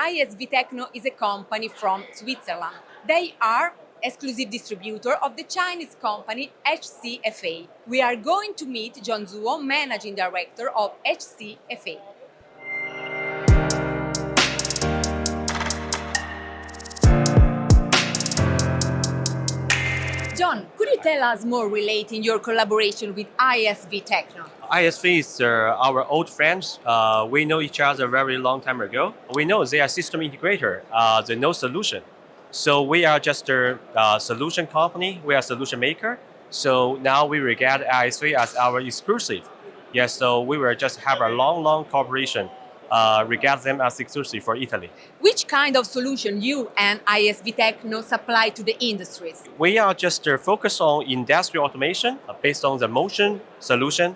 ISV Techno is a company from Switzerland. They are exclusive distributor of the Chinese company HCFA. We are going to meet John Zuo, managing director of HCFA. John, could you tell us more relating your collaboration with ISV Techno? ISV is our old friends. We know each other very long time ago. We know they are system integrator. They know solution. So we are just a solution company. We are solution maker. So now we regard ISV as our exclusive. Yes, so we will just have a long cooperation. Regard them as exclusive for Italy. Which kind of solution you and ISV Techno supply to the industries? We are just focused on industrial automation based on the motion solution.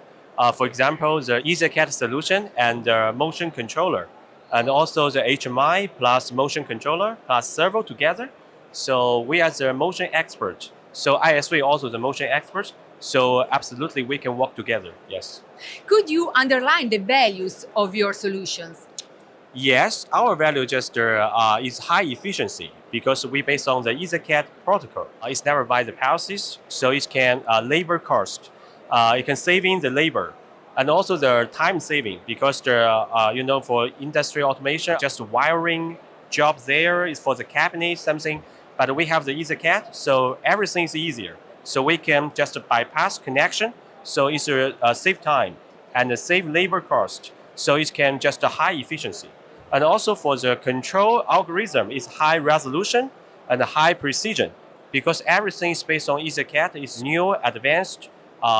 For example, the EasyCAD solution and the motion controller, and also the HMI plus motion controller plus servo together. So we are the motion expert. So ISV also the motion expert. So absolutely we can work together. Yes. Could you underline the values of your solutions? Yes, our value just is high efficiency because we based on the EasyCAD protocol. It's never by the pulses, so it can labor cost. It can saving the labor, and also the time saving because the for industrial automation, just wiring job there is for the cabinet something, but we have the EasyCAD, so everything is easier. So we can just bypass connection, so it's save time and save labor cost. So it can just a high efficiency. And also for the control algorithm is high resolution and high precision because everything is based on EasyCAD is new advanced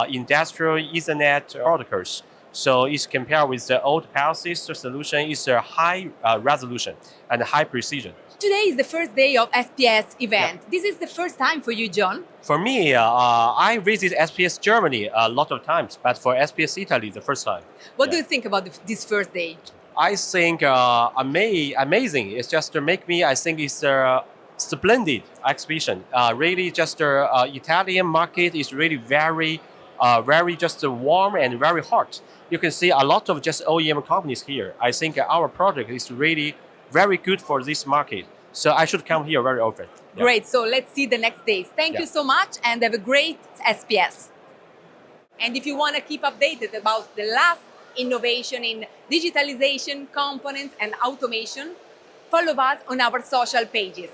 industrial Ethernet protocols. So it's compared with the old PLC solution is a high resolution and high precision. Today is the first day of SPS event. Yeah. This is the first time for you, John? For me, I visit SPS Germany a lot of times, but for SPS Italy, the first time. What do you think about this first day? I think amazing. It's just to make me, I think it's a splendid exhibition. Really just Italian market is really very just warm and very hot. You can see a lot of just OEM companies here. I think our product is really very good for this market. So I should come here very often. Yeah. Great. So let's see the next days. Thank you so much and have a great SPS. And if you want to keep updated about the last innovation in digitalization, components and automation, follow us on our social pages.